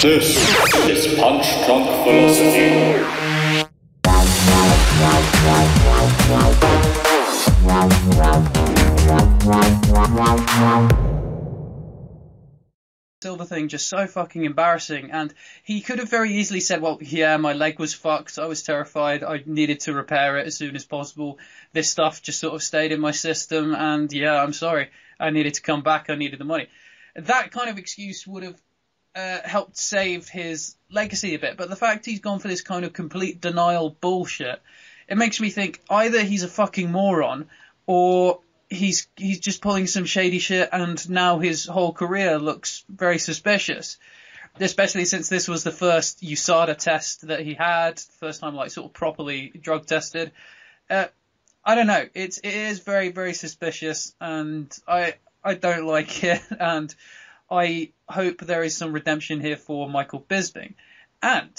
This is Punch Drunk Philosophy. Silva thing just so fucking embarrassing, and he could have very easily said, well, yeah, my leg was fucked, I was terrified, I needed to repair it as soon as possible, this stuff just sort of stayed in my system, and yeah, I'm sorry, I needed to come back, I needed the money. That kind of excuse would have helped save his legacy a bit, but the fact he's gone for this kind of complete denial bullshit, it makes me think either he's a fucking moron, or he's just pulling some shady shit, and now his whole career looks very suspicious. Especially since this was the first USADA test that he had, first time like sort of properly drug tested. I don't know. It is very, very suspicious, and I don't like it, and I hope there is some redemption here for Michael Bisping. And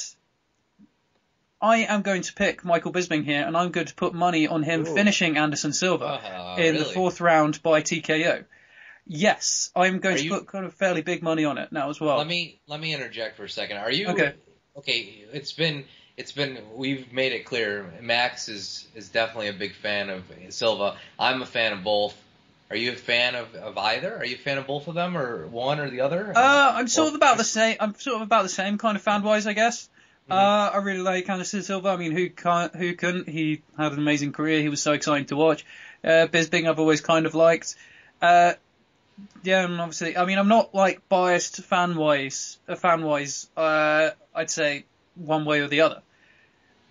I am going to pick Michael Bisping here, and I'm going to put money on him finishing Anderson Silva in the fourth round by TKO. Yes, I'm going to put kind of fairly big money on it now as well. Let me interject for a second. Are you okay? Okay, it's been we've made it clear. Max is definitely a big fan of Silva. I'm a fan of both. Are you a fan of either? Are you a fan of both of them, or one or the other? I'm sort of about the same. I'm sort of about the same kind of fan wise, I guess. I really like Anderson Silva. I mean, who couldn't? He had an amazing career. He was so exciting to watch. Bisping I've always kind of liked. Yeah, and obviously, I mean, I'm not like biased fan-wise. I'd say one way or the other.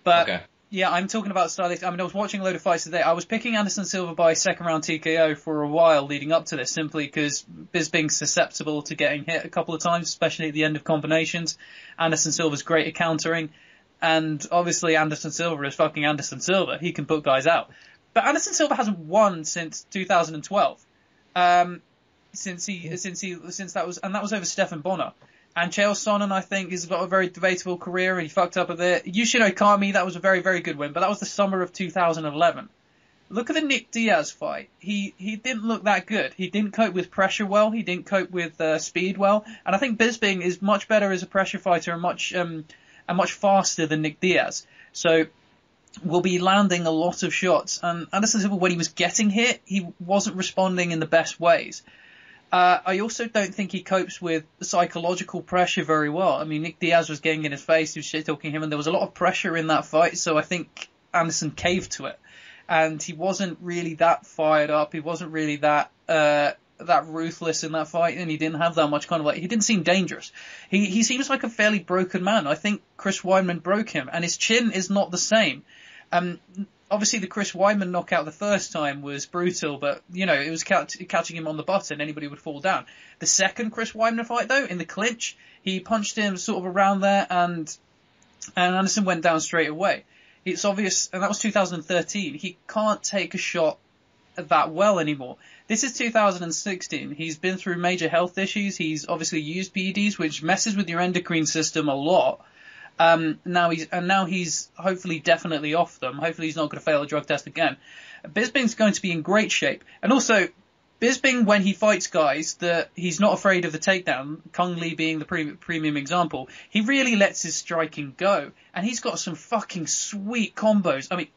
But okay. Yeah, I'm talking about stylistic. I mean, I was watching a load of fights today. I was picking Anderson Silva by second round TKO for a while leading up to this, simply because Bisping's susceptible to getting hit a couple of times, especially at the end of combinations. Anderson Silva's great at countering, and obviously Anderson Silva is fucking Anderson Silva. He can put guys out. But Anderson Silva hasn't won since 2012. Since that was over Stephan Bonnar. And Chael Sonnen, I think, has got a very debatable career, and he fucked up a bit. Yushin Okami, that was a very, very good win, but that was the summer of 2011. Look at the Nick Diaz fight. He didn't look that good. He didn't cope with pressure well. He didn't cope with speed well. And I think Bisping is much better as a pressure fighter and much faster than Nick Diaz. So will be landing a lot of shots. And Anderson Silva, when he was getting hit, he wasn't responding in the best ways. I also don't think he copes with psychological pressure very well. I mean, Nick Diaz was getting in his face, he was shit-talking him, and there was a lot of pressure in that fight, so I think Anderson caved to it. And he wasn't really that fired up, he wasn't really that ruthless in that fight, and he didn't have that much kind of like, he didn't seem dangerous. He seems like a fairly broken man. I think Chris Weidman broke him, and his chin is not the same. Obviously, the Chris Weidman knockout the first time was brutal, but, you know, it was catching him on the button. Anybody would fall down. The second Chris Weidman fight, though, in the clinch, he punched him sort of around there, and Anderson went down straight away. It's obvious, and that was 2013. He can't take a shot that well anymore. This is 2016. He's been through major health issues. He's obviously used PEDs, which messes with your endocrine system a lot. Now he's hopefully definitely off them. Hopefully he's not going to fail a drug test again. Bisping's going to be in great shape. And also, Bisping, when he fights guys, he's not afraid of the takedown, Kung Lee being the premium example, he really lets his striking go. And he's got some fucking sweet combos. I mean,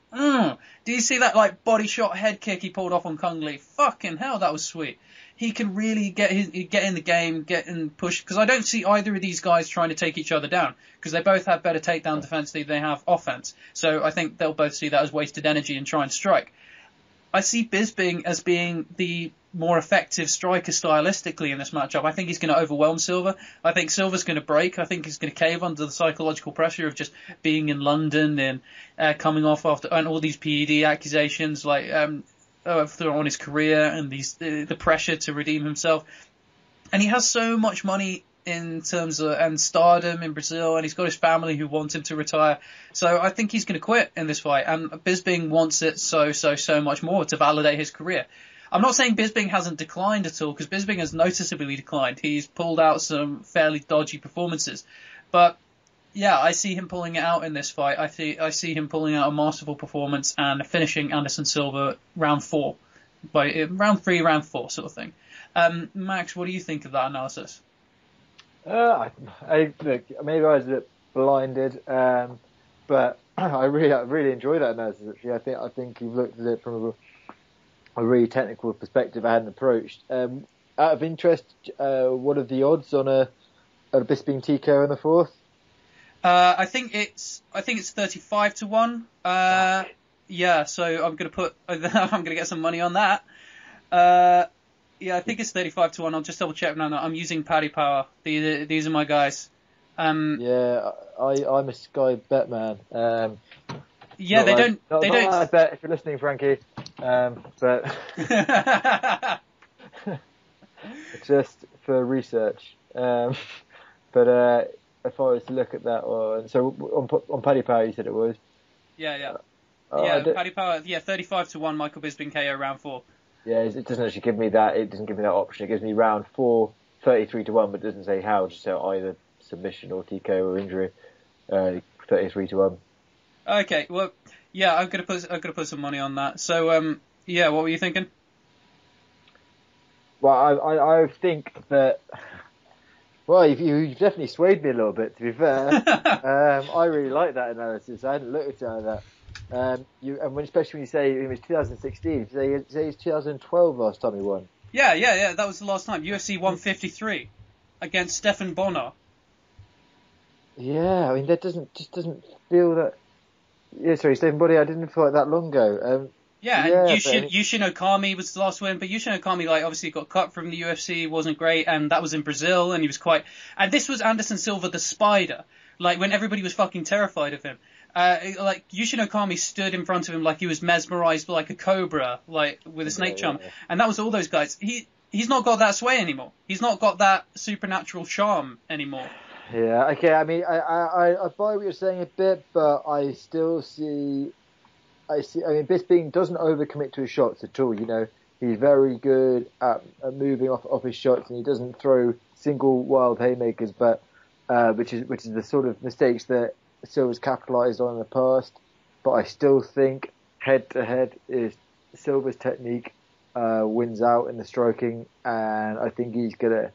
do you see that like body shot head kick he pulled off on Kung Lee? Fucking hell, that was sweet. He can really get in the game, get in push, because I don't see either of these guys trying to take each other down, because they both have better takedown defense than they have offense. So I think they'll both see that as wasted energy and try and strike. I see Bisping as being the more effective striker stylistically in this matchup. I think he's going to overwhelm Silva. I think Silva's going to break. I think he's going to cave under the psychological pressure of just being in London and coming off after and all these PED accusations, like on his career and the pressure to redeem himself. And he has so much money in terms of and stardom in Brazil, and he's got his family who want him to retire. So I think he's going to quit in this fight, and Bisping wants it so much more to validate his career. I'm not saying Bisping hasn't declined at all, because Bisping has noticeably declined. He's pulled out some fairly dodgy performances. But yeah, I see him pulling it out in this fight. I see him pulling out a masterful performance and finishing Anderson Silva round 4, by round 3, round 4 sort of thing. Max, what do you think of that analysis? Look, maybe I was a bit blinded, but I really enjoyed that analysis. Actually, I think you've looked at it from a really technical perspective I hadn't approached. Out of interest, what are the odds on a Bisping TKO in the fourth? I think it's 35 to 1. Yeah, so I'm gonna get some money on that. Yeah, I think it's 35 to 1. I'll just double check now. No, I'm using Paddy Power. These are my guys. Yeah, I'm a Sky bet man. Yeah, they don't. Not I bet if you're listening, Frankie. But just for research. But if I was to look at that one, so on Paddy Power, you said it was. Yeah. Yeah, Paddy Power. Yeah, 35 to 1. Michael Bisping KO round 4. Yeah, it doesn't actually give me that. It doesn't give me that option. It gives me round 4, 33 to 1, but it doesn't say how. Just say either submission or TKO or injury. 33 to 1. Okay, well, yeah, I'm gonna put some money on that. So, yeah, what were you thinking? Well, I think that. Well, you've definitely swayed me a little bit. To be fair, I really like that analysis. I hadn't looked at it like that. Especially when you say it was 2016, you say it's 2012 last time he won. Yeah. That was the last time. UFC 153 against Stephan Bonnar. Yeah, I mean that doesn't feel that. Yeah, sorry, Stephen Bonnar. I didn't feel like that long ago. Yushin Okami was the last win, but Yushin Okami obviously got cut from the UFC, wasn't great, and that was in Brazil, and he was quite. And this was Anderson Silva, the Spider, when everybody was fucking terrified of him. Yushin Okami stood in front of him like he was mesmerized like a cobra, with a snake charm, and that was all those guys. He's not got that sway anymore. He's not got that supernatural charm anymore. Yeah, okay. I mean, I buy what you're saying a bit, but I still see. I mean, Bisping doesn't overcommit to his shots at all. You know, he's very good at moving off his shots, and he doesn't throw single wild haymakers. But which is the sort of mistakes that Silva's capitalised on in the past. But I still think head to head is Silva's technique wins out in the striking, and I think he's gonna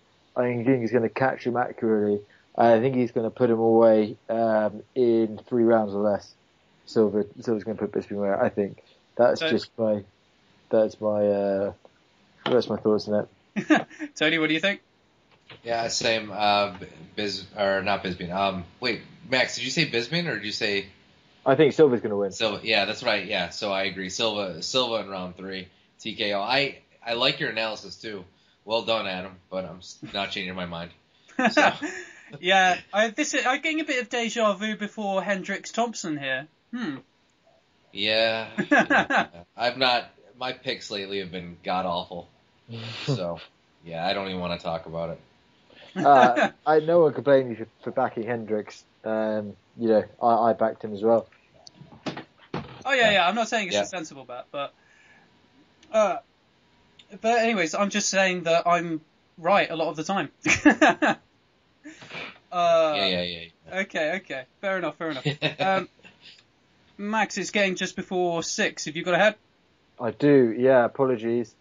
catch him accurately. I think he's gonna put him away in 3 rounds or less. Silva's going to put Bisping away. I think that's my thoughts on it. Tony, what do you think? Yeah, same. Not Bisping. Wait, Max, did you say Bisping or did you say? I think Silva's going to win. Silva, yeah, that's right. Yeah, so I agree. Silva in round 3, TKO. I like your analysis too. Well done, Adam. But I'm not changing my mind. So. Yeah, I'm getting a bit of deja vu before Hendricks Thompson here. Yeah. My picks lately have been god awful. So, yeah, I don't even want to talk about it. No one can blame you for backing Hendricks. I backed him as well. Oh yeah. I'm not saying it's a sensible bet, but anyways, I'm just saying that I'm right a lot of the time. Yeah. Okay. Fair enough. Max, it's getting just before 6. Have you got ahead? I do. Yeah. Apologies.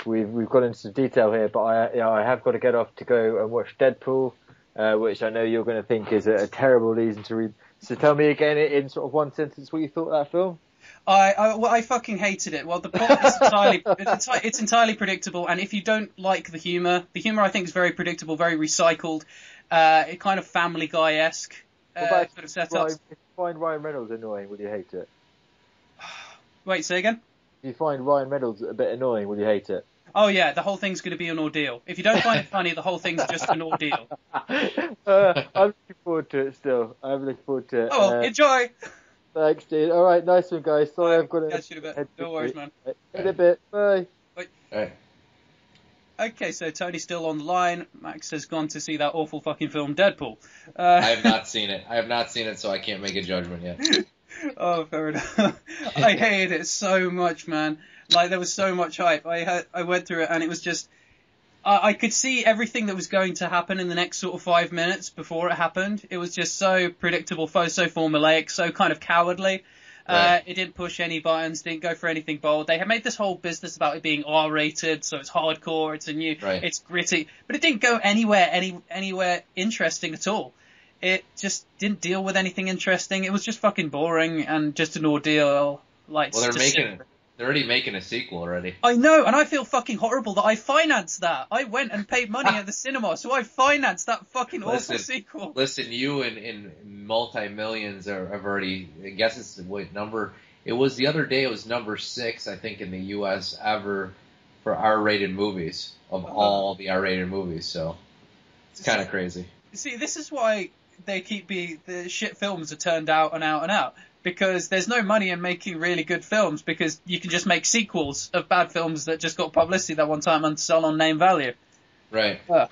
We've got into some detail here, but I have got to get off to go and watch Deadpool, which I know you're going to think is a terrible reason to read. So tell me again in sort of one sentence what you thought of that film. I fucking hated it. Well, the plot is it's entirely predictable, and if you don't like the humor I think is very predictable, very recycled, it kind of Family Guy-esque sort of setups. If you find Ryan Reynolds annoying, will you hate it? Wait, say again? If you find Ryan Reynolds a bit annoying, will you hate it? Oh yeah, the whole thing's going to be an ordeal. If you don't find it funny, the whole thing's just an ordeal. I'm looking forward to it still. I'm looking forward to it. Oh, well, enjoy! Thanks, dude. All right, nice one, guys. Sorry, I've got to... Catch you in a bit. No worries, man. In a bit. Bye. Bye. All right. Okay, so Tony's still on the line. Max has gone to see that awful fucking film, Deadpool. I have not seen it, so I can't make a judgment yet. Oh, fair enough. I hated it so much, man. There was so much hype. I went through it, and it was just... I could see everything that was going to happen in the next sort of 5 minutes before it happened. It was just so predictable, so formulaic, so kind of cowardly. Right. It didn't push any buttons, didn't go for anything bold. They had made this whole business about it being R-rated, so it's hardcore, it's gritty, but it didn't go anywhere interesting at all. It just didn't deal with anything interesting. It was just fucking boring and just an ordeal. Like, well, they're already making a sequel already. I know, and I feel fucking horrible that I financed that. I went and paid money at the cinema, so I financed that fucking awful sequel. Listen, you in multi-millions have already, I guess it's what number, it was the other day, it was number 6, I think, in the U.S. ever for R-rated movies, of all the R-rated movies, so it's kind of crazy. See, this is why they the shit films are turned out and out and out. Because there's no money in making really good films, because you can just make sequels of bad films that just got publicity that one time and sell on name value. Right. Well,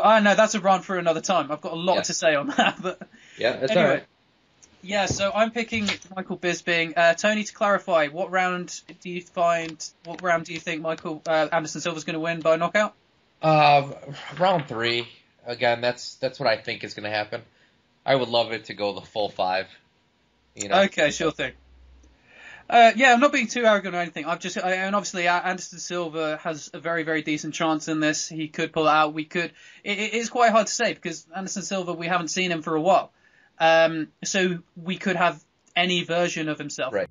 I know that's a rant for another time. I've got a lot to say on that, but yeah, that's anyway. all right. Yeah, so I'm picking Michael Bisping. Tony, to clarify, what round do you think Michael Anderson Silva's going to win by knockout? Round 3. Again, that's what I think is going to happen. I would love it to go the full 5. You know? Okay, sure thing. Yeah, I'm not being too arrogant or anything. And obviously Anderson Silva has a very, very decent chance in this. He could pull it out. It is quite hard to say because Anderson Silva, we haven't seen him for a while. So we could have any version of himself. Right.